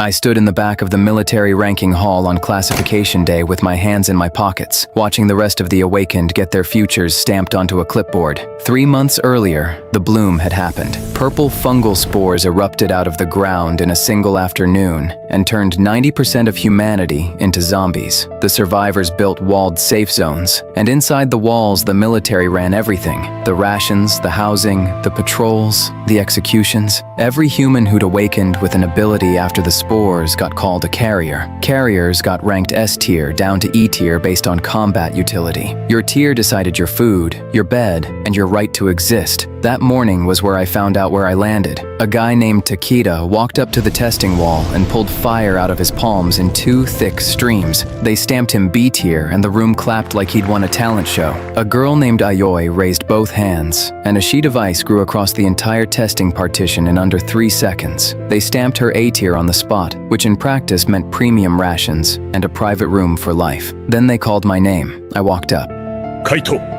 I stood in the back of the military ranking hall on classification day with my hands in my pockets, watching the rest of the awakened get their futures stamped onto a clipboard. 3 months earlier, the bloom had happened. Purple fungal spores erupted out of the ground in a single afternoon and turned 90% of humanity into zombies. The survivors built walled safe zones, and inside the walls the military ran everything. The rations, the housing, the patrols, the executions. Every human who'd awakened with an ability after the spores got called a carrier. Carriers got ranked S tier down to E tier based on combat utility. Your tier decided your food, your bed, and your right to exist. That morning was where I found out where I landed. A guy named Kaito walked up to the testing wall and pulled fire out of his palms in 2 thick streams. They stamped him B tier and the room clapped like he'd won a talent show. A girl named Ayoi raised both hands, and a sheet of ice grew across the entire testing partition in under 3 seconds. They stamped her A tier on the spot, which in practice meant premium rations and a private room for life. Then they called my name. I walked up. Kaito!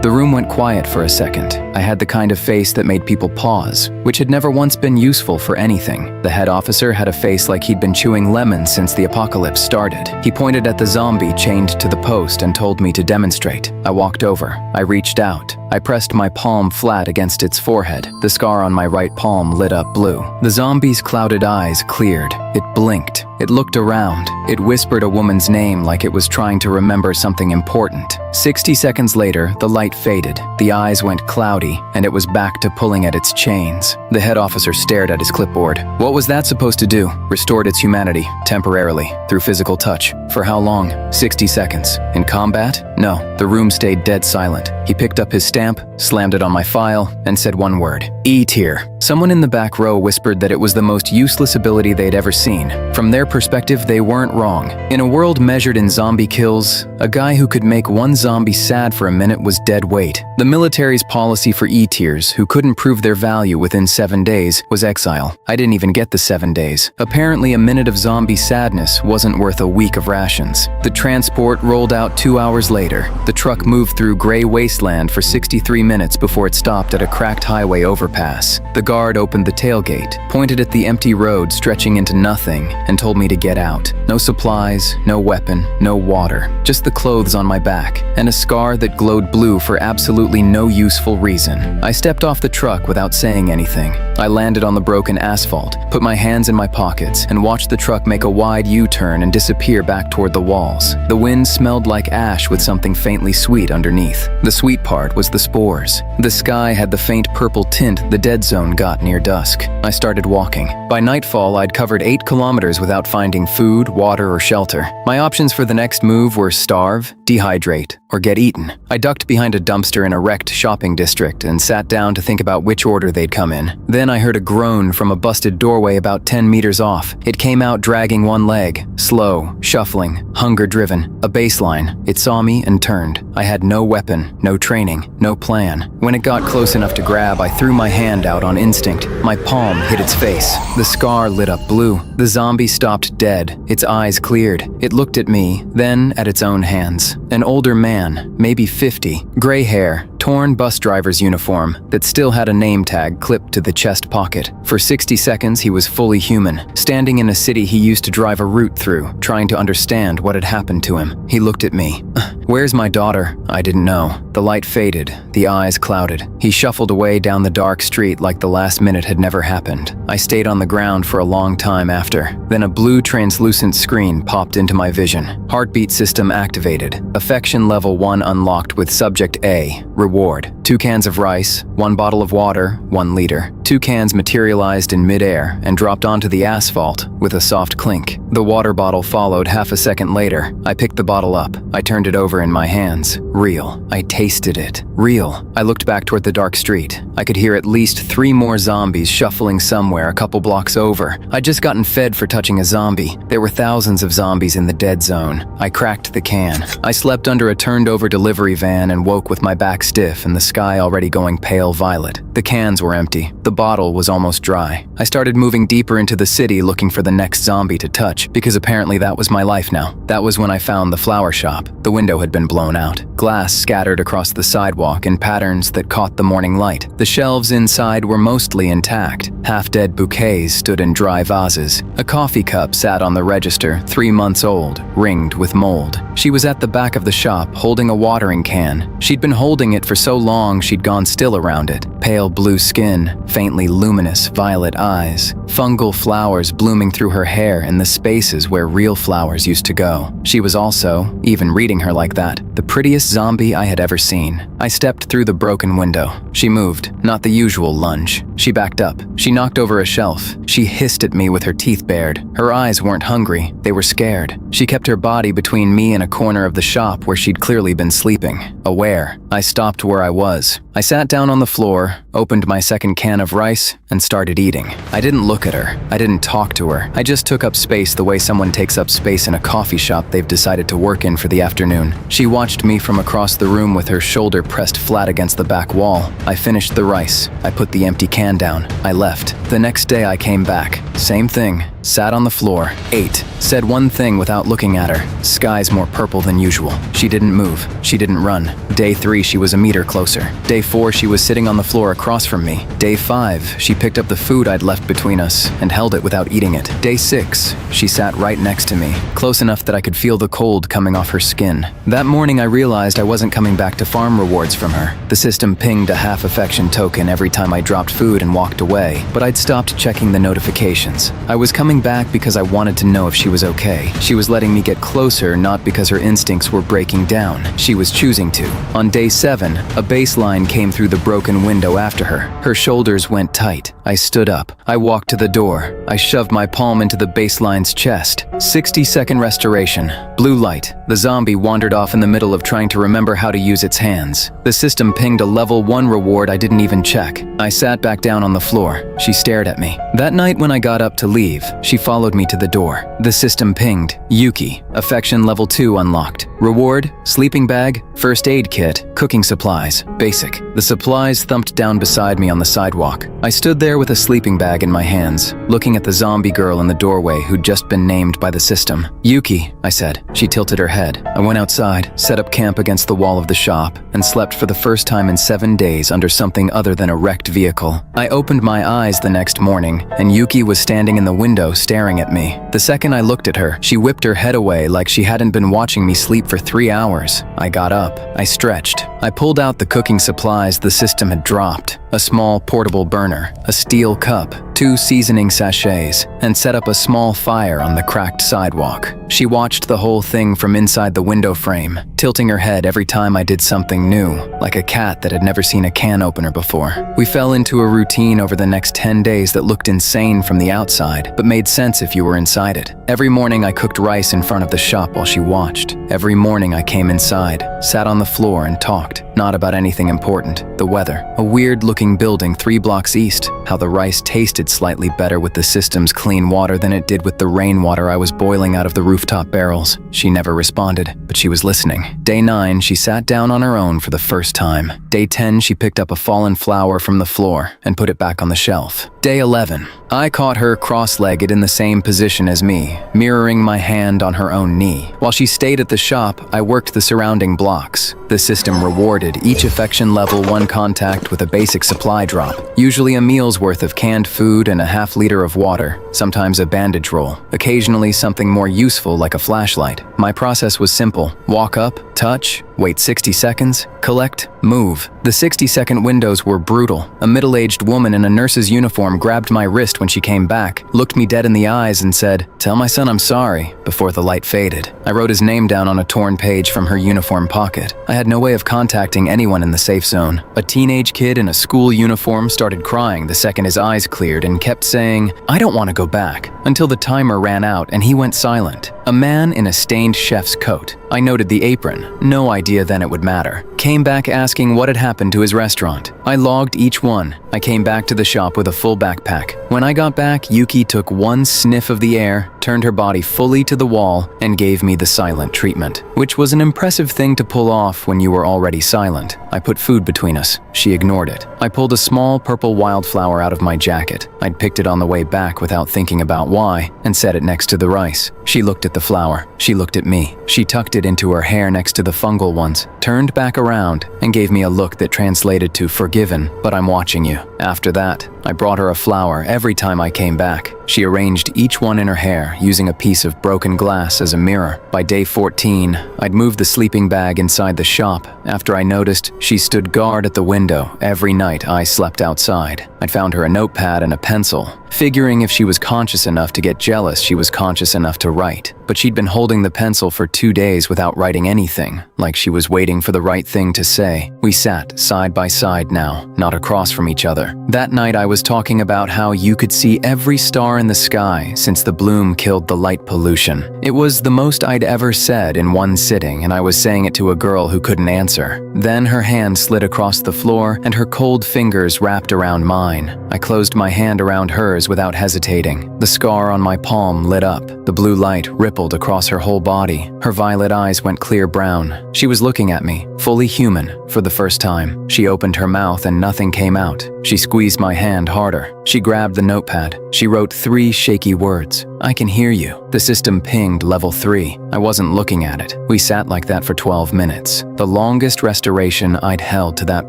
The room went quiet for a second. I had the kind of face that made people pause, which had never once been useful for anything. The head officer had a face like he'd been chewing lemons since the apocalypse started. He pointed at the zombie chained to the post and told me to demonstrate. I walked over. I reached out. I pressed my palm flat against its forehead. The scar on my right palm lit up blue. The zombie's clouded eyes cleared. It blinked. It looked around. It whispered a woman's name like it was trying to remember something important. 60 seconds later, the light faded. The eyes went cloudy, and it was back to pulling at its chains. The head officer stared at his clipboard. What was that supposed to do? Restored its humanity, temporarily, through physical touch. For how long? 60 seconds. In combat? No. The room stayed dead silent. He picked up his stamp, slammed it on my file, and said one word. E tier. Someone in the back row whispered that it was the most useless ability they'd ever seen. From their perspective, they weren't wrong. In a world measured in zombie kills, a guy who could make one zombie sad for a minute was dead weight. The military's policy for E tiers, who couldn't prove their value within 7 days, was exile. I didn't even get the 7 days. Apparently, a minute of zombie sadness wasn't worth a week of rations. The transport rolled out 2 hours later. The truck moved through gray wasteland for 63 minutes before it stopped at a cracked highway overpass. The guard opened the tailgate, pointed at the empty road stretching into nothing, and told me to get out. No supplies, no weapon, no water, just the clothes on my back, and a scar that glowed blue for absolutely no useful reason. I stepped off the truck without saying anything. I landed on the broken asphalt, put my hands in my pockets, and watched the truck make a wide U-turn and disappear back toward the walls. The wind smelled like ash with something faintly sweet underneath. The sweet part was the spores. The sky had the faint purple tint the dead zone got near dusk. I started walking. By nightfall, I'd covered 8 kilometers without finding food, water, or shelter. My options for the next move were starve, dehydrate, or get eaten. I ducked behind a dumpster in a wrecked shopping district and sat down to think about which order they'd come in. Then I heard a groan from a busted doorway about 10 meters off. It came out dragging one leg, slow, shuffling, hunger-driven, a baseline. It saw me and turned. I had no weapon, no training, no plan. When it got close enough to grab, I threw my hand out on instinct. My palm hit its face. The scar lit up blue. The zombie stopped dead. Its eyes cleared. It looked at me, then at its own hands. An older man, maybe 50, gray hair, torn bus driver's uniform that still had a name tag clipped to the chest pocket. For 60 seconds, he was fully human, standing in a city he used to drive a route through, trying to understand what had happened to him. He looked at me. Where's my daughter? I didn't know. The light faded, the eyes clouded. He shuffled away down the dark street like the last minute had never happened. I stayed on the ground for a long time after. Then a blue translucent screen popped into my vision. Heartbeat system activated. Affection level 1 unlocked with subject A. Reward. 2 cans of rice, 1 bottle of water, 1 liter. 2 cans materialized in midair and dropped onto the asphalt with a soft clink. The water bottle followed half a second later. I picked the bottle up. I turned it over in my hands. Real. I tasted it. Real. I looked back toward the dark street. I could hear at least 3 more zombies shuffling somewhere a couple blocks over. I'd just gotten fed for touching a zombie. There were thousands of zombies in the dead zone. I cracked the can. I slept under a turned-over delivery van and woke with my back stiff and the sky already going pale violet. The cans were empty. The bottle was almost dry. I started moving deeper into the city looking for the next zombie to touch. fridge, because apparently that was my life now. That was when I found the flower shop. The window had been blown out. Glass scattered across the sidewalk in patterns that caught the morning light. The shelves inside were mostly intact. Half-dead bouquets stood in dry vases. A coffee cup sat on the register, 3 months old, ringed with mold. She was at the back of the shop, holding a watering can. She'd been holding it for so long she'd gone still around it. Pale blue skin, faintly luminous violet eyes, fungal flowers blooming through her hair in the spaces where real flowers used to go. She was also, even reading her like that, the prettiest zombie I had ever seen. I stepped through the broken window. She moved, not the usual lunge. She backed up. She knocked over a shelf. She hissed at me with her teeth bared. Her eyes weren't hungry, they were scared. She kept her body between me and a corner of the shop where she'd clearly been sleeping. Aware, I stopped where I was. I sat down on the floor, opened my second can of rice, and started eating. I didn't look at her. I didn't talk to her. I just took up space the way someone takes up space in a coffee shop they've decided to work in for the afternoon. She watched me from across the room with her shoulder pressed flat against the back wall. I finished the rice. I put the empty can down. I left. The next day I came back. Same thing. Sat on the floor, ate, said one thing without looking at her. Sky's more purple than usual. She didn't move. She didn't run. Day 3, she was a meter closer. Day 4, she was sitting on the floor across from me. Day 5, she picked up the food I'd left between us and held it without eating it. Day 6, she sat right next to me, close enough that I could feel the cold coming off her skin. That morning I realized I wasn't coming back to farm rewards from her. The system pinged a half-affection token every time I dropped food and walked away, but I'd stopped checking the notifications. I was coming back because I wanted to know if she was okay. She was letting me get closer, not because her instincts were breaking down. She was choosing to. On day 7, a baseline came through the broken window after her. Her shoulders went tight. I stood up. I walked to the door. I shoved my palm into the baseline's chest. 60-second restoration. Blue light. The zombie wandered off in the middle of trying to remember how to use its hands. The system pinged a level 1 reward I didn't even check. I sat back down on the floor. She stared at me. That night when I got up to leave, she followed me to the door. The system pinged. Yuki. Affection level 2 unlocked. Reward, sleeping bag, first aid kit, cooking supplies, basic. The supplies thumped down beside me on the sidewalk. I stood there with a sleeping bag in my hands, looking at the zombie girl in the doorway who'd just been named by the system. Yuki, I said. She tilted her head. I went outside, set up camp against the wall of the shop, and slept for the first time in 7 days under something other than a wrecked vehicle. I opened my eyes the next morning, and Yuki was standing in the window staring at me. The second I looked at her, she whipped her head away like she hadn't been watching me sleep for 3 hours. I got up. I stretched. I pulled out the cooking supplies the system had dropped. A small portable burner, a steel cup, 2 seasoning sachets, and set up a small fire on the cracked sidewalk. She watched the whole thing from inside the window frame, tilting her head every time I did something new, like a cat that had never seen a can opener before. We fell into a routine over the next 10 days that looked insane from the outside, but made sense if you were inside it. Every morning I cooked rice in front of the shop while she watched. Every morning I came inside, sat on the floor and talked, not about anything important. The weather, a weird-looking building 3 blocks east, how the rice tasted slightly better with the system's clean water than it did with the rainwater I was boiling out of the rooftop barrels. She never responded, but she was listening. Day 9, she sat down on her own for the first time. Day 10, she picked up a fallen flower from the floor and put it back on the shelf. Day 11, I caught her cross-legged in the same position as me, mirroring my hand on her own knee. While she stayed at the shop, I worked the surrounding blocks. The system rewarded each affection level 1 contact with a basic supply drop, usually a meal's worth of canned food and a half-liter of water, sometimes a bandage roll, occasionally something more useful like a flashlight. My process was simple. Walk up, touch, wait 60 seconds, collect, move. The 60-second windows were brutal. A middle-aged woman in a nurse's uniform grabbed my wrist when she came back, looked me dead in the eyes and said, "Tell my son I'm sorry," before the light faded. I wrote his name down on a torn page from her uniform pocket. I had no way of contacting anyone in the safe zone. A teenage kid in a school uniform started crying the second his eyes cleared and kept saying, "I don't want to go back," until the timer ran out and he went silent. A man in a stained chef's coat. I noted the apron, no idea then it would matter. Came back asking what had happened to his restaurant. I logged each one. I came back to the shop with a full backpack. When I got back, Yuki took one sniff of the air, turned her body fully to the wall, and gave me the silent treatment, which was an impressive thing to pull off when you were already silent. I put food between us. She ignored it. I pulled a small purple wildflower out of my jacket. I'd picked it on the way back without thinking about why, and set it next to the rice. She looked at the flower. She looked at me. She tucked it into her hair next to the fungal ones, turned back around, and gave me a look that translated to "forgiven, but I'm watching you." After that, I brought her a flower every time I came back. She arranged each one in her hair using a piece of broken glass as a mirror. By day 14, I'd moved the sleeping bag inside the shop after I noticed she stood guard at the window every night I slept outside. I'd found her a notepad and a pencil, figuring if she was conscious enough to get jealous, she was conscious enough to write. But she'd been holding the pencil for 2 days without writing anything, like she was waiting for the right thing to say. We sat side by side now, not across from each other. That night I was talking about how you could see every star in the sky since the bloom killed the light pollution. It was the most I'd ever said in one sitting, and I was saying it to a girl who couldn't answer. Then her hand slid across the floor and her cold fingers wrapped around mine. I closed my hand around hers without hesitating. The scar on my palm lit up. The blue light rippled across her whole body. Her violet eyes went clear brown. She was looking at me, fully human, for the first time. She opened her mouth and nothing came out. She squeezed my hand harder. She grabbed the notepad. She wrote 3 shaky words. "I can hear you." The system pinged level 3. I wasn't looking at it. We sat like that for 12 minutes. The longest restoration I'd held to that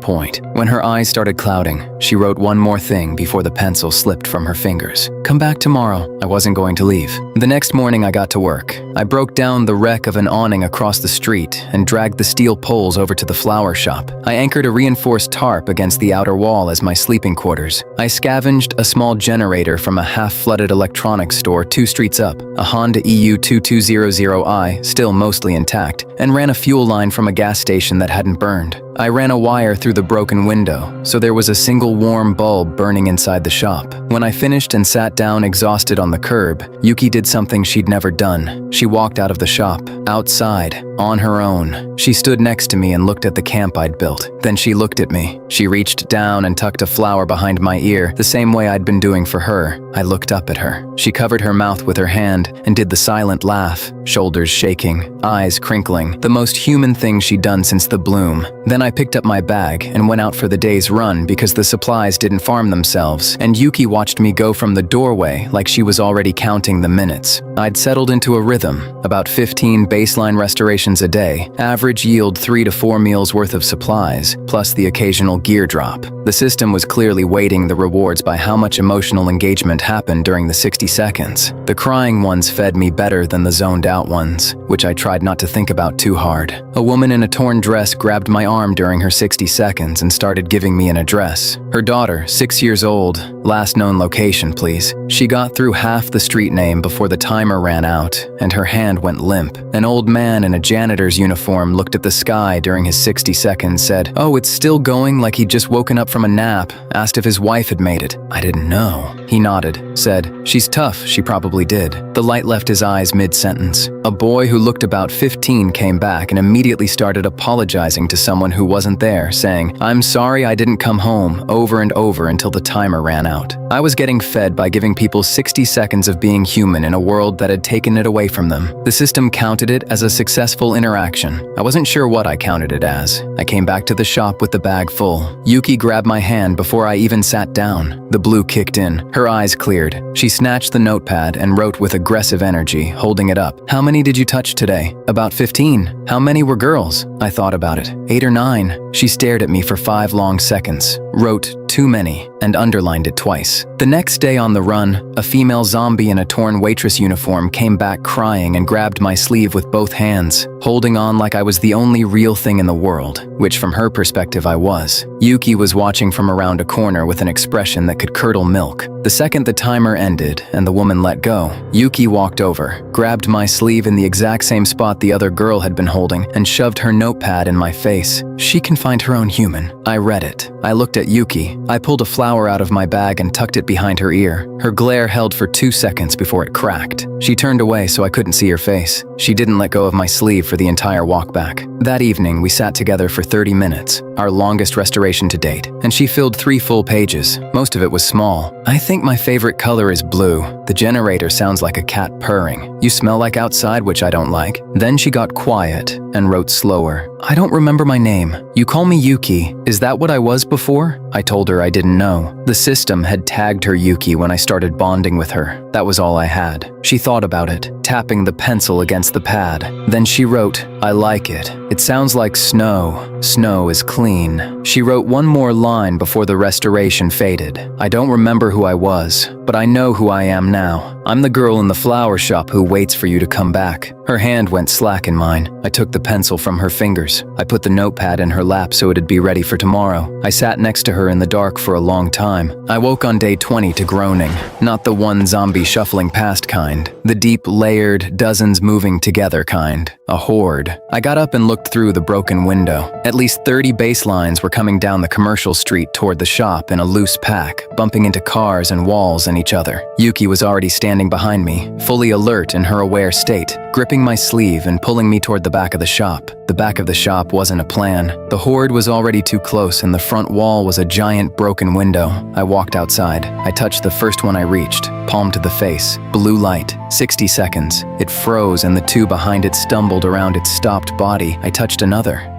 point. When her eyes started clouding, she wrote one more thing before the pencil slipped from her fingers. "Come back tomorrow." I wasn't going to leave. The next morning I got to work. I broke down the wreck of an awning across the street and dragged the steel poles over to the flower shop. I anchored a reinforced tarp against the outer wall as my sleeping quarters. I scavenged a small generator from a half-flooded electronics store 2 streets up, a Honda EU2200i, still mostly intact, and ran a fuel line from a gas station that hadn't burned. I ran a wire through the broken window, so there was a single warm bulb burning inside the shop. When I finished and sat down exhausted on the curb, Yuki did something she'd never done. She walked out of the shop, outside, on her own. She stood next to me and looked at the camp I'd built. Then she looked at me. She reached down and tucked a flower behind my ear, the same way I'd been doing for her. I looked up at her. She covered her mouth with her hand and did the silent laugh, shoulders shaking, eyes crinkling, the most human thing she'd done since the bloom. Then I picked up my bag and went out for the day's run because the supplies didn't farm themselves, and Yuki watched me go from the doorway like she was already counting the minutes. I'd settled into a rhythm, about 15 baseline restorations a day, average yield 3 to 4 meals worth of supplies, plus the occasional gear drop. The system was clearly weighting the rewards by how much emotional engagement happened during the 60 seconds. The crying ones fed me better than the zoned out ones, which I tried not to think about too hard. A woman in a torn dress grabbed my arm during her 60 seconds and started giving me an address. Her daughter, 6 years old, last known location please. She got through half the street name before the timer ran out, and her hand went limp. An old man in a janitor's uniform looked at the sky during his 60 seconds, said, "Oh, it's still going," like he'd just woken up from a nap, asked if his wife had made it. I didn't know. He nodded, said, "She's tough, she probably did." The light left his eyes mid-sentence. A boy who looked about 15 came back and immediately started apologizing to someone who wasn't there, saying, "I'm sorry I didn't come home," over and over until the timer ran out. I was getting fed by giving people 60 seconds of being human in a world that had taken it away from them. The system counted it as a successful interaction. I wasn't sure what I counted it as. I came back to the shop with the bag full. Yuki grabbed my hand before I even sat down. The blue kicked in. Her eyes cleared. She snatched the notepad and wrote with aggressive energy, holding it up. "How many did you touch today?" "About 15. How many were girls?" I thought about it. 8 or 9. She stared at me for 5 long seconds, wrote "too many," and underlined it twice. The next day on the run, a female zombie in a torn waitress uniform came back crying and grabbed my sleeve with both hands, holding on like I was the only real thing in the world, which from her perspective I was. Yuki was watching from around a corner with an expression that could curdle milk. The second the timer ended and the woman let go, Yuki walked over, grabbed my sleeve in the exact same spot the other girl had been holding, and shoved her notepad in my face. "She can find her own human." I read it. I looked at Yuki. I pulled a flower flower out of my bag and tucked it behind her ear. Her glare held for 2 seconds before it cracked. She turned away so I couldn't see her face. She didn't let go of my sleeve for the entire walk back. That evening, we sat together for 30 minutes, our longest restoration to date, and she filled 3 full pages. Most of it was small. I think my favorite color is blue. The generator sounds like a cat purring. You smell like outside, which I don't like. Then she got quiet and wrote slower. I don't remember my name. You call me Yuki. Is that what I was before? I told her I didn't know. The system had tagged her Yuki when I started bonding with her. That was all I had. She thought about it, tapping the pencil against the pad. Then she wrote, I like it. It sounds like snow. Snow is clean. She wrote one more line before the restoration faded. I don't remember who I was, but I know who I am now. I'm the girl in the flower shop who waits for you to come back. Her hand went slack in mine. I took the pencil from her fingers. I put the notepad in her lap so it'd be ready for tomorrow. I sat next to her in the dark for a long time. I woke on day 20 to groaning. Not the one zombie shuffling past kind. The deep, layered, dozens moving together kind. A horde. I got up and looked through the broken window. At least 30 baselines were coming down the commercial street toward the shop in a loose pack, bumping into cars and walls and each other. Yuki was already standing behind me, fully alert in her aware state, gripping my sleeve and pulling me toward the back of the shop. The back of the shop wasn't a plan. The horde was already too close and the front wall was a giant broken window. I walked outside. I touched the first one I reached, palm to the face. Blue light. 60 seconds. It froze and the two behind it stumbled around its stopped body. I touched another,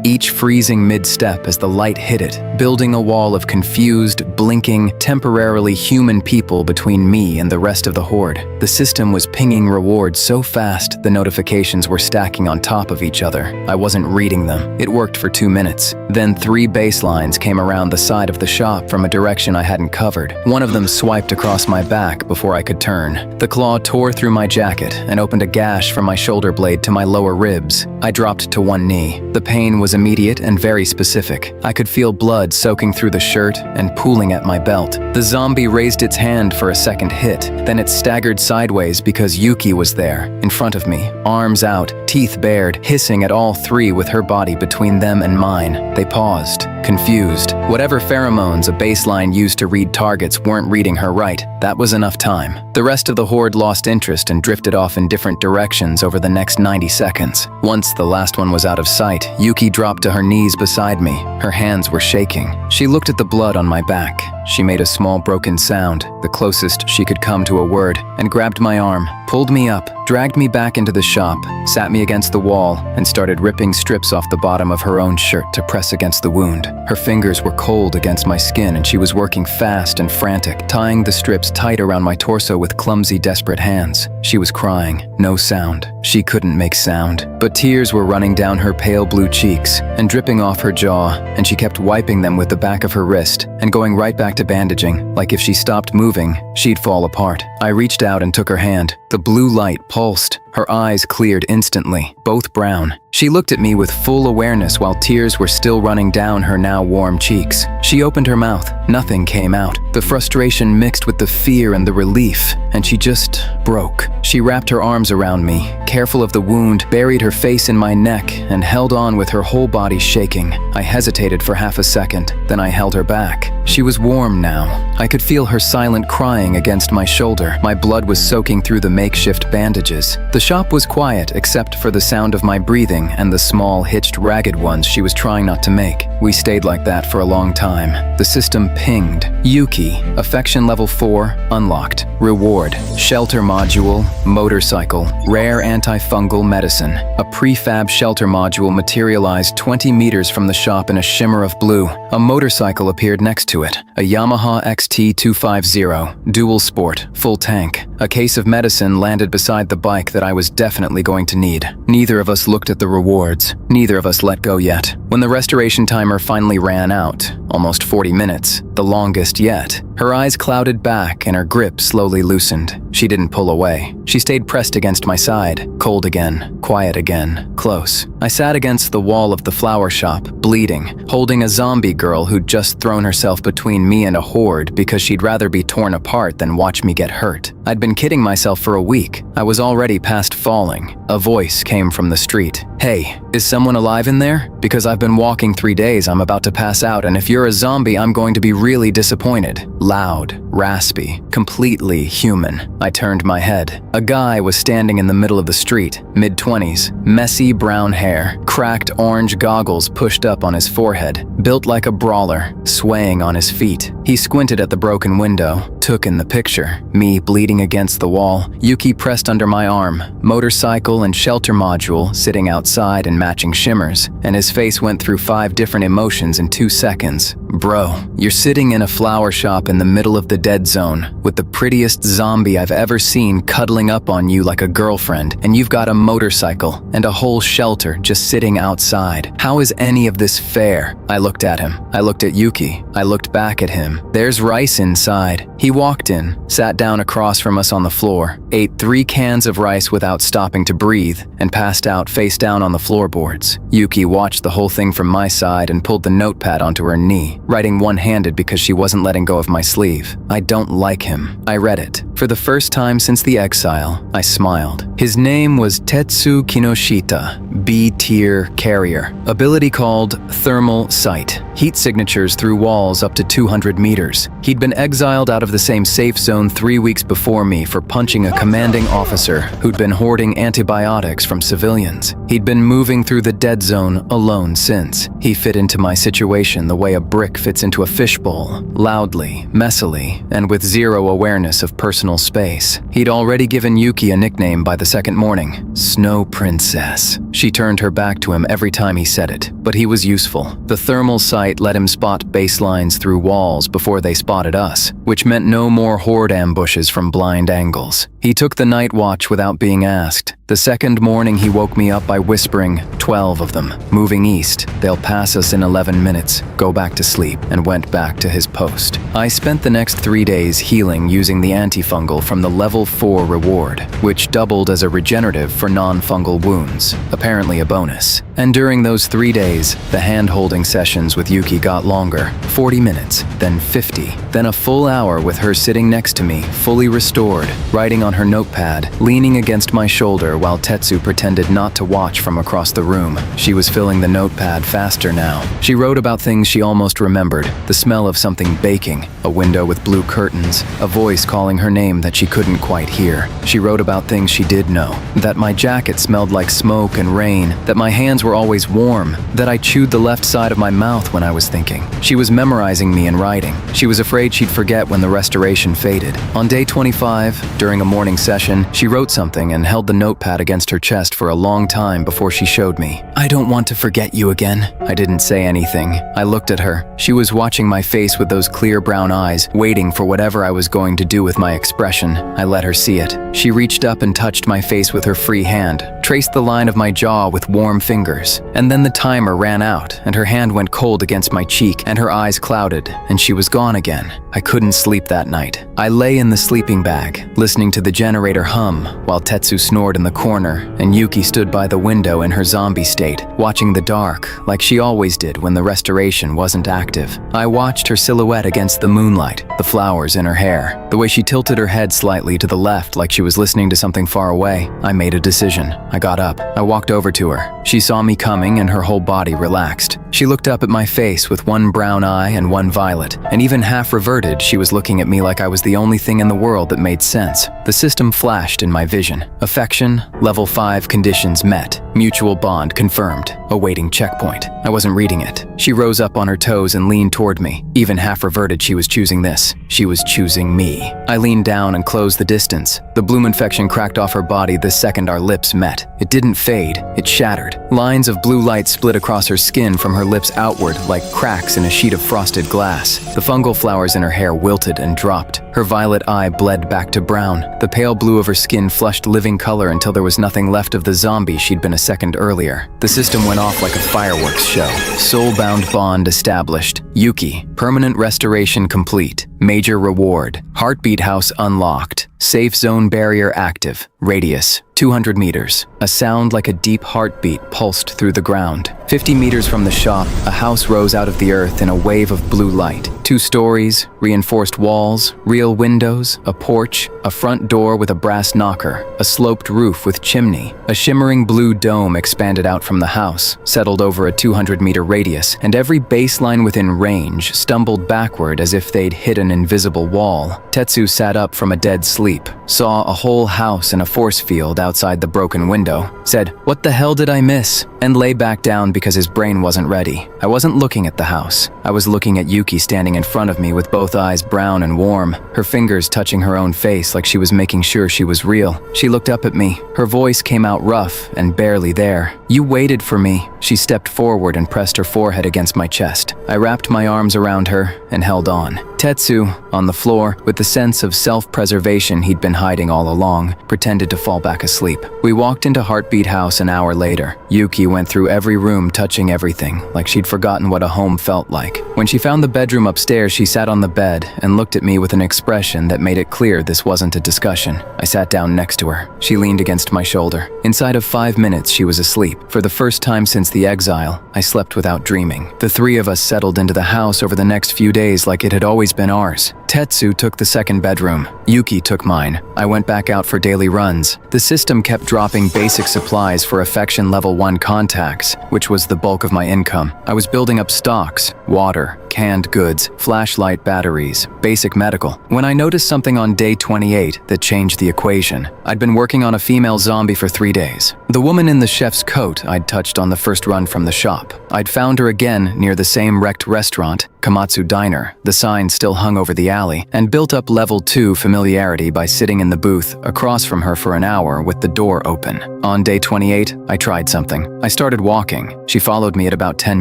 each freezing mid-step as the light hit it, building a wall of confused, blinking, temporarily human people between me and the rest of the horde. The system was pinging rewards so fast the notifications were stacking on top of each other. I wasn't reading them. It worked for 2 minutes. Then 3 baselines came around the side of the shop from a direction I hadn't covered. One of them swiped across my back before I could turn. The claw tore through my jacket and opened a gash from my shoulder blade to my lower ribs. I dropped to one knee. The pain was immediate and very specific. I could feel blood soaking through the shirt and pooling at my belt. The zombie raised its hand for a second hit, then it staggered sideways because Yuki was there, in front of me, arms out, teeth bared, hissing at all 3 with her body between them and mine. They paused, confused. Whatever pheromones a baseline used to read targets weren't reading her right. That was enough time. The rest of the horde lost interest and drifted off in different directions over the next 90 seconds. Once the last one was out of sight, Yuki dropped to her knees beside me. Her hands were shaking. She looked at the blood on my back. She made a small broken sound, the closest she could come to a word, and grabbed my arm, pulled me up, dragged me back into the shop, sat me against the wall, and started ripping strips off the bottom of her own shirt to press against the wound. Her fingers were cold against my skin and she was working fast and frantic, tying the strips tight around my torso with clumsy, desperate hands. She was crying, no sound. She couldn't make sound, but tears were running down her pale blue cheeks and dripping off her jaw, and she kept wiping them with the back of her wrist and going right back to bandaging, like if she stopped moving, she'd fall apart. I reached out and took her hand. The blue light pulsed. Her eyes cleared instantly, both brown. She looked at me with full awareness while tears were still running down her now warm cheeks. She opened her mouth. Nothing came out. The frustration mixed with the fear and the relief, and she just broke. She wrapped her arms around me, careful of the wound, buried her face in my neck, and held on with her whole body shaking. I hesitated for half a second, then I held her back. She was warm now. I could feel her silent crying against my shoulder. My blood was soaking through the makeshift bandages. The shop was quiet except for the sound of my breathing and the small, hitched, ragged ones she was trying not to make. We stayed like that for a long time. The system pinged. Yuki, affection level 4, unlocked. Reward, shelter module, motorcycle, rare antifungal medicine. A prefab shelter module materialized 20 meters from the shop in a shimmer of blue. A motorcycle appeared next to it. A Yamaha XT250, dual sport, full tank. A case of medicine landed beside the bike that I was definitely going to need. Neither of us looked at the rewards. Neither of us let go yet. When the restoration timer finally ran out, almost 40 minutes, the longest yet, her eyes clouded back and her grip slowly loosened. She didn't pull away. She stayed pressed against my side, cold again, quiet again, close. I sat against the wall of the flower shop, bleeding, holding a zombie girl who'd just thrown herself between me and a horde because she'd rather be torn apart than watch me get hurt. I'd been been kidding myself for a week. I was already past falling. A voice came from the street. "Hey, is someone alive in there? Because I've been walking 3 days, I'm about to pass out, and if you're a zombie, I'm going to be really disappointed." Loud, raspy, completely human. I turned my head. A guy was standing in the middle of the street, mid-20s, messy brown hair, cracked orange goggles pushed up on his forehead, built like a brawler, swaying on his feet. He squinted at the broken window, took in the picture. Me bleeding against the wall, Yuki pressed under my arm, motorcycle and shelter module sitting outside in matching shimmers, and his face went through 5 different emotions in 2 seconds. "Bro, you're sitting in a flower shop in the middle of the dead zone with the prettiest zombie I've ever seen cuddling up on you like a girlfriend, and you've got a motorcycle and a whole shelter just sitting outside. How is any of this fair?" I looked at him. I looked at Yuki. I looked back at him. There's rice inside. He walked in, sat down across from us on the floor, ate 3 cans of rice without stopping to breathe, and passed out face down on the floorboards. Yuki watched the whole thing from my side and pulled the notepad onto her knee, writing one-handed because she wasn't letting go of my sleeve. "I don't like him." I read it. For the first time since the exile, I smiled. His name was Tetsu Kinoshita, B-tier carrier. Ability called Thermal Sight. Heat signatures through walls up to 200 meters. He'd been exiled out of the same safe zone 3 weeks before me for punching a commanding officer who'd been hoarding antibiotics from civilians. He'd been moving through the dead zone alone since. He fit into my situation the way a brick fits into a fishbowl, loudly, messily, and with zero awareness of personal space. He'd already given Yuki a nickname by the second morning, Snow Princess. She turned her back to him every time he said it, but he was useful. The thermal sight let him spot baselines through walls before they spotted us, which meant no more horde ambushes from blind angles. He took the night watch without being asked. The second morning he woke me up by whispering, 12 of them, moving east. They'll pass us in 11 minutes. Go back to sleep, and went back to his post. I spent the next 3 days healing using the antifungal from the level 4 reward, which doubled as a regenerative for non-fungal wounds, apparently a bonus. And during those 3 days, the hand-holding sessions with Yuki got longer, 40 minutes, then 50, then a full hour with her sitting next to me, fully restored, writing on her notepad, leaning against my shoulder while Tetsu pretended not to watch from across the room. She was filling the notepad faster now. She wrote about things she almost remembered, the smell of something baking, a window with blue curtains, a voice calling her name that she couldn't quite hear. She wrote about things she did know, that my jacket smelled like smoke and rain, that my hands were always warm, that I chewed the left side of my mouth when I was thinking. She was memorizing me in writing. She was afraid she'd forget when the restoration faded. On day 25, during a morning session, she wrote something and held the notepad against her chest for a long time before she showed me. "I don't want to forget you again." I didn't say anything. I looked at her. She was watching my face with those clear brown eyes, waiting for whatever I was going to do with my expression. I let her see it. She reached up and touched my face with her free hand, traced the line of my jaw with warm fingers, and then the timer ran out, and her hand went cold against my cheek, and her eyes clouded, and she was gone again. I couldn't sleep that night. I lay in the sleeping bag, listening to the generator hum, while Tetsu snored in the corner, and Yuki stood by the window in her zombie state, watching the dark, like she always did when the restoration wasn't active. I watched her silhouette against the moonlight, the flowers in her hair, the way she tilted her head slightly to the left like she was listening to something far away. I made a decision. I got up. I walked over to her. She saw me coming and her whole body relaxed. She looked up at my face with one brown eye and one violet, and even half reverted, she was looking at me like I was the only thing in the world that made sense. The system flashed in my vision. Affection, level 5 conditions met. Mutual bond confirmed. Awaiting checkpoint. I wasn't reading it. She rose up on her toes and leaned toward me. Even half reverted, she was choosing this. She was choosing me. I leaned down and closed the distance. The bloom infection cracked off her body the second our lips met. It didn't fade. It shattered. Lines of blue light split across her skin from her lips outward like cracks in a sheet of frosted glass. The fungal flowers in her hair wilted and dropped. Her violet eye bled back to brown. The pale blue of her skin flushed living color until there was nothing left of the zombie she'd been a second earlier. The system went off like a fireworks show. Soul-bound bond established. Yuki, permanent restoration complete. Major reward. Heartbeat house unlocked. Safe zone barrier active. Radius 200 meters. A sound like a deep heartbeat pulsed through the ground. 50 meters from the shop, a house rose out of the earth in a wave of blue light. 2 stories, reinforced walls, real windows, a porch, a front door with a brass knocker, a sloped roof with chimney. A shimmering blue dome expanded out from the house, settled over a 200-meter radius, and every baseline within range stumbled backward as if they'd hit an invisible wall. Tetsu sat up from a dead sleep, saw a whole house in a force field outside the broken window, said, "What the hell did I miss?" and lay back down because his brain wasn't ready. I wasn't looking at the house. I was looking at Yuki standing in front of me with both eyes brown and warm, her fingers touching her own face like she was making sure she was real. She looked up at me. Her voice came out rough and barely there. "You waited for me." She stepped forward and pressed her forehead against my chest. I wrapped my arms around her and held on. Tetsu, on the floor, with the sense of self-preservation he'd been hiding all along, pretended to fall back asleep. We walked into Heartbeat House an hour later. Yuki went through every room, touching everything, like she'd forgotten what a home felt like. When she found the bedroom upstairs, she sat on the bed and looked at me with an expression that made it clear this wasn't a discussion. I sat down next to her. She leaned against my shoulder. Inside of 5 minutes, she was asleep. For the first time since the exile, I slept without dreaming. The 3 of us settled into the house over the next few days like it had always been ours. Tetsu took the second bedroom. Yuki took mine. I went back out for daily runs. The system kept dropping basic supplies for affection level 1 contacts, which was the bulk of my income. I was building up stocks, water, canned goods, flashlight batteries, basic medical. When I noticed something on day 28 that changed the equation, I'd been working on a female zombie for 3 days. The woman in the chef's coat I'd touched on the first run from the shop. I'd found her again near the same wrecked restaurant, Komatsu Diner. The sign still hung over the alley, and built up level 2 familiarity by sitting in the booth across from her for an hour with the door open. On day 28, I tried something. I started walking. She followed me at about 10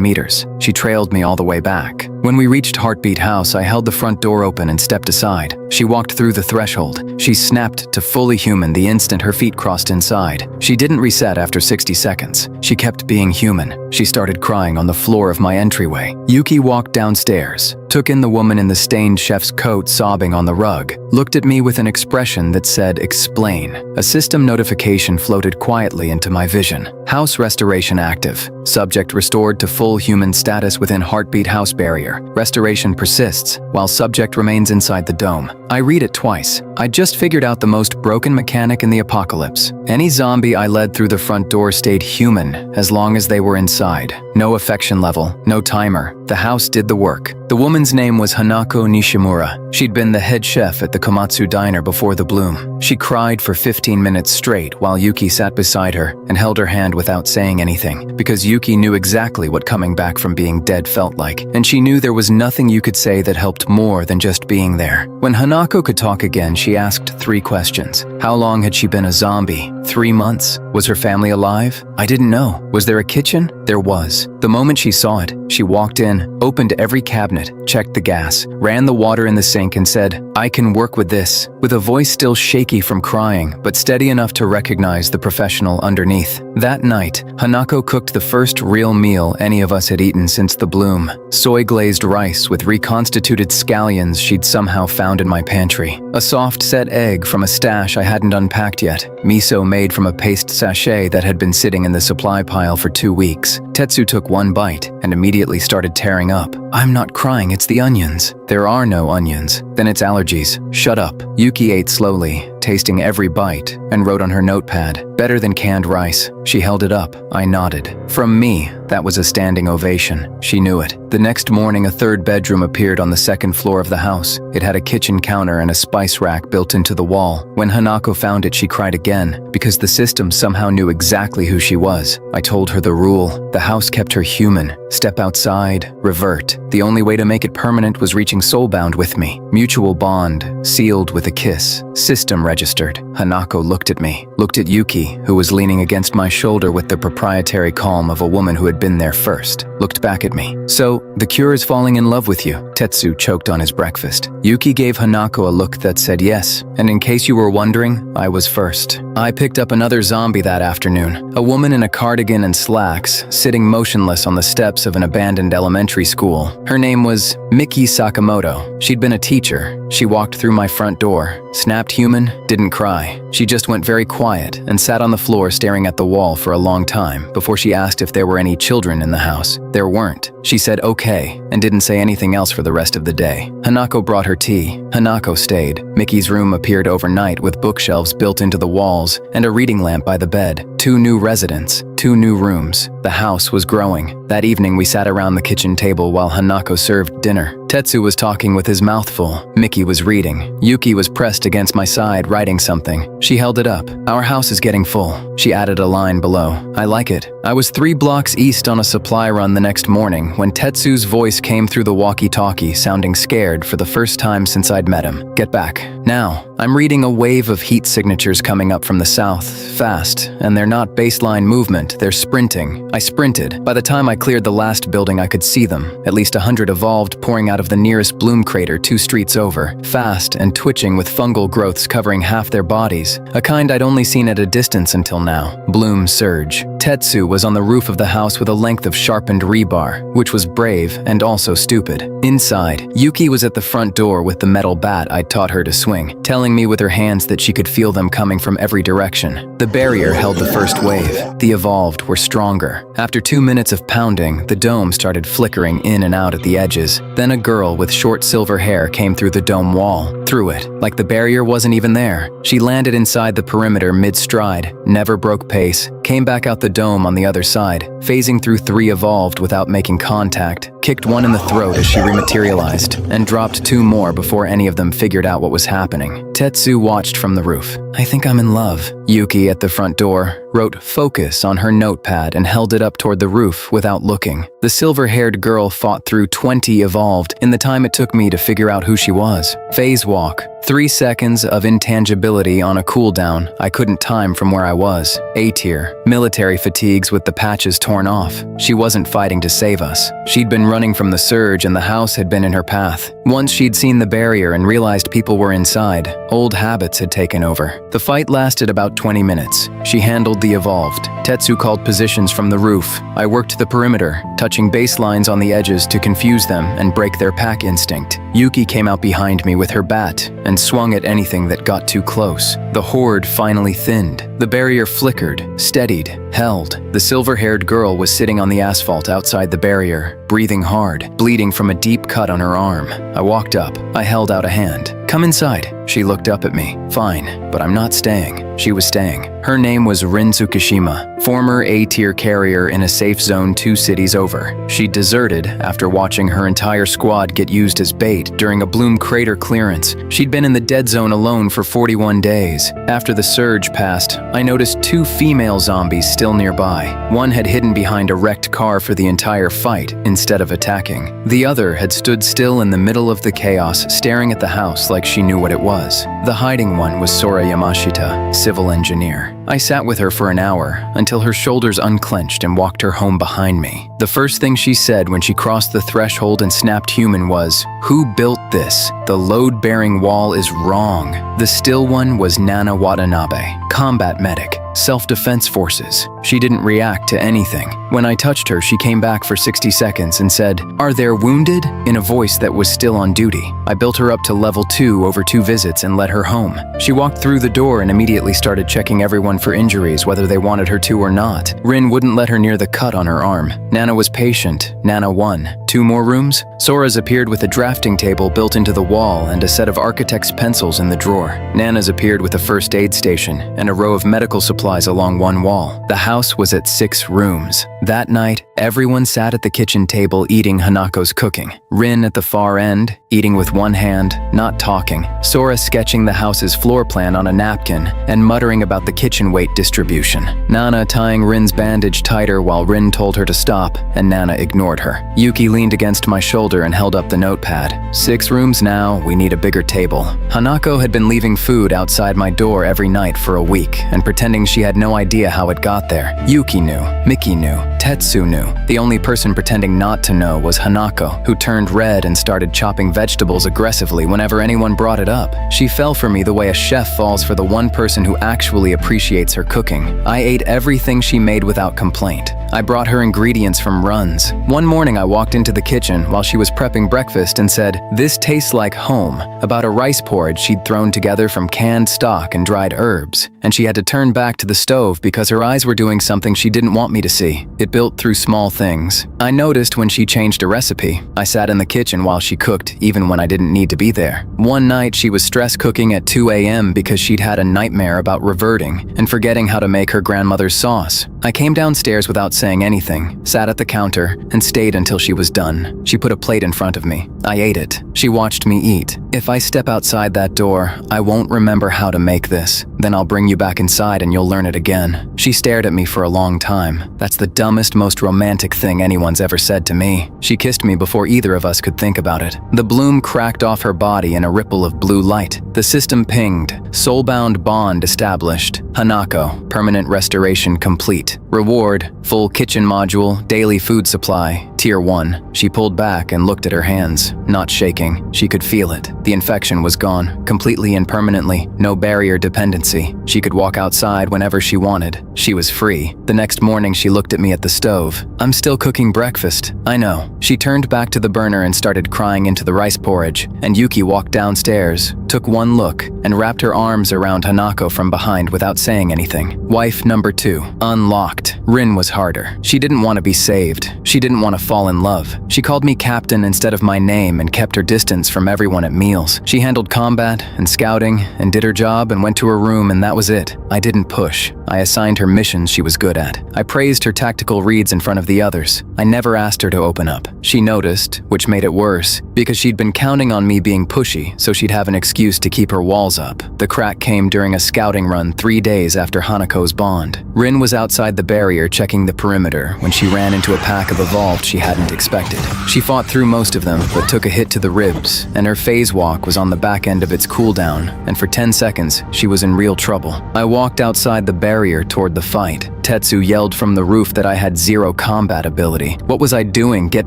meters. She trailed me all the way back. When we reached Heartbeat House, I held the front door open and stepped aside. She walked through the threshold. She snapped to fully human the instant her feet crossed inside. She didn't reset after 60 seconds. She kept being human. She started crying on the floor of my entryway. Yuki walked downstairs, took in the woman in the stained chef's coat sobbing on the rug, looked at me with an expression that said, "Explain." A system notification floated quietly into my vision. House restoration active. Subject restored to full human status within Heartbeat House barrier. Restoration persists, while subject remains inside the dome. I read it twice. I just figured out the most broken mechanic in the apocalypse. Any zombie I led through the front door stayed human as long as they were inside. No affection level, no timer. The house did the work. The woman's name was Hanako Nishimura. She'd been the head chef at the Komatsu Diner before the bloom. She cried for 15 minutes straight while Yuki sat beside her and held her hand without saying anything, because Yuki knew exactly what coming back from being dead felt like, and she knew there was nothing you could say that helped more than just being there. When Hanako could talk again, she asked 3 questions. How long had she been a zombie? 3 months? Was her family alive? I didn't know. Was there a kitchen? There was. The moment she saw it, she walked in, opened every cabinet, checked the gas, ran the water in the sink and said, "I can work with this," with a voice still shaky from crying, but steady enough to recognize the professional underneath. That night, Hanako cooked the first real meal any of us had eaten since the bloom. Soy-glazed rice with reconstituted scallions she'd somehow found in my pantry. A soft-set egg from a stash I hadn't unpacked yet. Miso made from a paste sachet that had been sitting in the supply pile for 2 weeks. Tetsu took 1 bite and immediately started tearing up. "I'm not crying, it's the onions." "There are no onions." "Then it's allergies." "Shut up." Yuki ate slowly, tasting every bite, and wrote on her notepad, "Better than canned rice." She held it up. I nodded. From me, that was a standing ovation. She knew it. The next morning, a 3rd bedroom appeared on the 2nd floor of the house. It had a kitchen counter and a spice rack built into the wall. When Hanako found it, she cried again, because the system somehow knew exactly who she was. I told her the rule. The house kept her human. Step outside, revert. The only way to make it permanent was reaching soulbound with me. Mutual bond, sealed with a kiss. System registered. Hanako looked at me, looked at Yuki, who was leaning against my shoulder with the proprietary calm of a woman who had been there first, looked back at me. "So, the cure is falling in love with you." Tetsu choked on his breakfast. Yuki gave Hanako a look that said yes, and in case you were wondering, I was first. I picked up another zombie that afternoon, a woman in a cardigan and slacks, sitting motionless on the steps of an abandoned elementary school. Her name was Miki Sakamoto. She'd been a teacher. She walked through my front door, snapped human, didn't cry. She just went very quiet and sat on the floor staring at the wall for a long time before she asked if there were any children in the house. There weren't. She said okay and didn't say anything else for the rest of the day. Hanako brought her tea. Hanako stayed. Miki's room appeared overnight with bookshelves built into the walls and a reading lamp by the bed. 2 new residents, 2 new rooms. The house was growing. That evening we sat around the kitchen table while Hanako served dinner. Tetsu was talking with his mouth full. Miki was reading. Yuki was pressed against my side writing something. She held it up. Our house is getting full. She added a line below. I like it. I was 3 blocks east on a supply run the next morning when Tetsu's voice came through the walkie-talkie sounding scared for the first time since I'd met him. Get back. Now. I'm reading a wave of heat signatures coming up from the south, fast, and they're not baseline movement, they're sprinting. I sprinted. By the time I cleared the last building I could see them. At least 100 evolved pouring out of the nearest bloom crater 2 streets over, fast and twitching with fungal growths covering half their bodies, a kind I'd only seen at a distance until now. Bloom surge. Tetsu was on the roof of the house with a length of sharpened rebar, which was brave and also stupid. Inside, Yuki was at the front door with the metal bat I'd taught her to swing, telling me with her hands that she could feel them coming from every direction. The barrier held the first wave. The evolved were stronger. After 2 minutes of pounding, the dome started flickering in and out at the edges. Then a girl with short silver hair came through the dome wall, through it, like the barrier wasn't even there. She landed inside the perimeter mid-stride, never broke pace, came back out the dome on the other side, phasing through 3 evolved without making contact, kicked 1 in the throat as she rematerialized, and dropped 2 more before any of them figured out what was happening. Tetsu watched from the roof. I think I'm in love. Yuki at the front door wrote focus on her notepad and held it up toward the roof without looking. The silver-haired girl fought through 20 evolved in the time it took me to figure out who she was. Phase walk. 3 seconds of intangibility on a cooldown I couldn't time from where I was. A tier. Military fatigues with the patches torn off. She wasn't fighting to save us. She'd been running from the surge and the house had been in her path. Once she'd seen the barrier and realized people were inside, old habits had taken over. The fight lasted about 20 minutes. She handled the evolved. Tetsu called positions from the roof. I worked the perimeter, touching baselines on the edges to confuse them and break their pack instinct. Yuki came out behind me with her bat and swung at anything that got too close. The horde finally thinned. The barrier flickered, steadied, held. The silver-haired girl was sitting on the asphalt outside the barrier, breathing hard, bleeding from a deep cut on her arm. I walked up. I held out a hand. Come inside. She looked up at me. Fine, but I'm not staying. She was staying. Her name was Rin Tsukishima, former A-tier carrier in a safe zone 2 cities over. She deserted after watching her entire squad get used as bait during a bloom crater clearance. She'd been in the dead zone alone for 41 days. After the surge passed, I noticed 2 female zombies still nearby. One had hidden behind a wrecked car for the entire fight instead of attacking. The other had stood still in the middle of the chaos, staring at the house like she knew what it was. The hiding one was Sora Yamashita, civil engineer. I sat with her for an hour until her shoulders unclenched and walked her home behind me. The first thing she said when she crossed the threshold and snapped human was, "Who built this? The load-bearing wall is wrong." The still one was Nana Watanabe, combat medic, self-defense forces. She didn't react to anything. When I touched her, she came back for 60 seconds and said, "Are there wounded?" in a voice that was still on duty. I built her up to level 2 over 2 visits and led her home. She walked through the door and immediately started checking everyone for injuries, whether they wanted her to or not. Rin wouldn't let her near the cut on her arm. Nana was patient. Nana won. 2 more rooms? Sora's appeared with a drafting table built into the wall and a set of architect's pencils in the drawer. Nana's appeared with a first aid station and a row of medical supplies along one wall. The house was at 6 rooms. That night, everyone sat at the kitchen table eating Hanako's cooking. Rin at the far end, eating with one hand, not talking. Sora sketching the house's floor plan on a napkin and muttering about the kitchen weight distribution. Nana tying Rin's bandage tighter while Rin told her to stop, and Nana ignored her. Yuki leaned against my shoulder and held up the notepad. 6 rooms now, we need a bigger table. Hanako had been leaving food outside my door every night for a week and pretending she had no idea how it got there. Yuki knew. Miki knew. Tetsu knew. The only person pretending not to know was Hanako, who turned red and started chopping vegetables aggressively whenever anyone brought it up. She fell for me the way a chef falls for the one person who actually appreciates her cooking. I ate everything she made without complaint. I brought her ingredients from runs. One morning I walked into the kitchen while she was prepping breakfast and said, "This tastes like home," about a rice porridge she'd thrown together from canned stock and dried herbs. And she had to turn back to the stove because her eyes were doing something she didn't want me to see. It built through small things. I noticed when she changed a recipe. I sat in the kitchen while she cooked, even when I didn't need to be there. One night she was stress cooking at 2 a.m. because she'd had a nightmare about reverting and forgetting how to make her grandmother's sauce. I came downstairs without saying anything, sat at the counter, and stayed until she was done. She put a plate in front of me. I ate it. She watched me eat. "If I step outside that door, I won't remember how to make this. Then I'll bring you back inside and you'll learn it again." She stared at me for a long time. That's the dumbest, most romantic thing anyone's ever said to me. She kissed me before either of us could think about it. The bloom cracked off her body in a ripple of blue light. The system pinged. Soulbound bond established. Hanako, permanent restoration complete. Reward, full kitchen module, daily food supply, Tier 1. She pulled back and looked at her hands, not shaking. She could feel it. The infection was gone, completely and permanently, no barrier dependency. She could walk outside whenever she wanted. She was free. The next morning she looked at me at the stove. "I'm still cooking breakfast." "I know." She turned back to the burner and started crying into the rice porridge, and Yuki walked downstairs, took one look, and wrapped her arms around Hanako from behind without saying anything. Wife number 2. Unlocked. Rin was harder. She didn't want to be saved. She didn't want to fall in love. She called me captain instead of my name and kept her distance from everyone at meals. She handled combat and scouting and did her job and went to her room, and that was it. I didn't push. I assigned her missions she was good at. I praised her tactical reads in front of the others. I never asked her to open up. She noticed, which made it worse, because she'd been counting on me being pushy, so she'd have an excuse to keep her walls up. The crack came during a scouting run 3 days after Hanako's bond. Rin was outside the barrier checking the perimeter when she ran into a pack of evolved she hadn't expected. She fought through most of them, but took a hit to the ribs, and her phase walk was on the back end of its cooldown, and for 10 seconds, she was in real trouble. I walked outside the barrier toward the fight. Tetsu yelled from the roof that I had zero combat ability. What was I doing? Get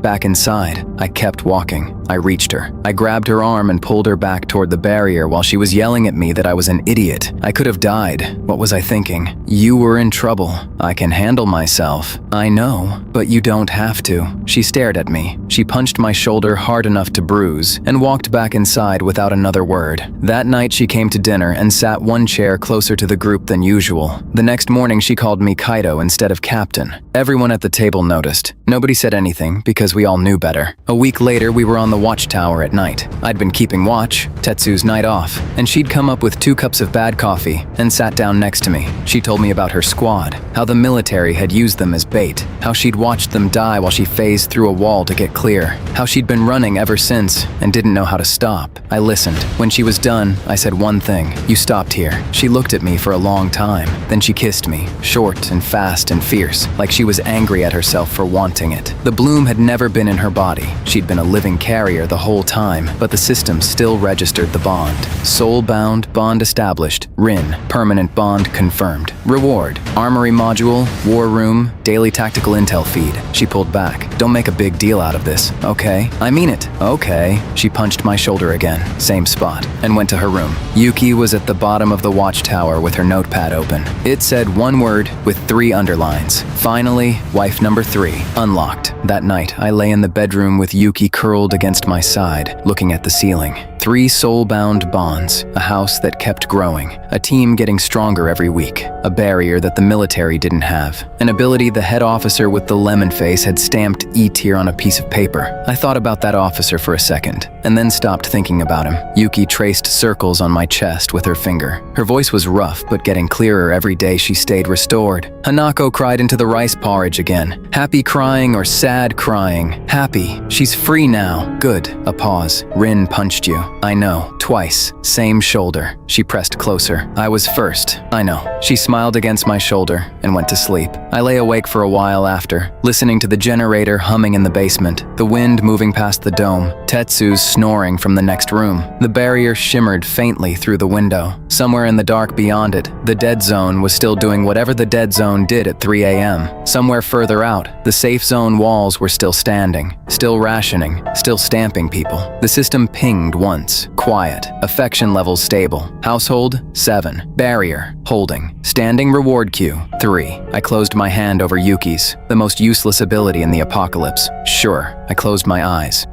back inside. I kept walking. I reached her. I grabbed her arm and pulled her back toward the barrier while she was yelling at me that I was an idiot. I could have died. What was I thinking? "You were in trouble. I can handle myself." "I know, but you don't have to." She stared at me. She punched my shoulder hard enough to bruise and walked back inside without another word. That night she came to dinner and sat one chair closer to the group than usual. The next morning she called me Kaito instead of captain. Everyone at the table noticed. Nobody said anything because we all knew better. A week later we were on the watchtower at night. I'd been keeping watch, Tetsu's night off, and she'd come up with 2 cups of bad coffee and sat down next to me. She told me about her squad, how the military had used them as bait, how she'd watched them die while she phased through a wall to get clear, how she'd been running ever since and didn't know how to stop. I listened. When she was done, I said one thing: "You stopped here." She looked at me for a long time. Then she kissed me, short and fast and fierce, like she was angry at herself for wanting it. The bloom had never been in her body. She'd been a living carrier the whole time, but the system still registered the bond. Soul-bound, bond established. Rin, permanent bond confirmed. Reward: armory module, war room, daily tactical intel feed. She pulled back. "Don't make a big deal out of this." "Okay." "I mean it." "Okay." She punched my shoulder again, same spot, and went to her room. Yuki was at the bottom of the watchtower with her notepad open. It said one word with 3 underlines. Finally, wife number 3, unlocked. That night, I lay in the bedroom with Yuki curled against my side, looking at the ceiling. 3 soul-bound bonds, a house that kept growing, a team getting stronger every week, a barrier that the military didn't have, an ability the head officer with the lemon face had stamped E tier on a piece of paper. I thought about that officer for a second, and then stopped thinking about him. Yuki traced circles on my chest with her finger. Her voice was rough, but getting clearer every day she stayed restored. Hanako cried into the rice porridge again. Happy crying or sad crying? Happy. She's free now. Good. A pause. Rin punched you. I know. Twice, same shoulder. She pressed closer. I was first, I know. She smiled against my shoulder and went to sleep. I lay awake for a while after, listening to the generator humming in the basement, the wind moving past the dome, Tetsu's snoring from the next room. The barrier shimmered faintly through the window. Somewhere in the dark beyond it, the dead zone was still doing whatever the dead zone did at 3 a.m. Somewhere further out, the safe zone walls were still standing, still rationing, still stamping people. The system pinged once, quiet, affection levels stable. Household, 7. Barrier, holding. Standing reward queue, 3. I closed my hand over Yuki's, the most useless ability in the apocalypse. Sure, I closed my eyes.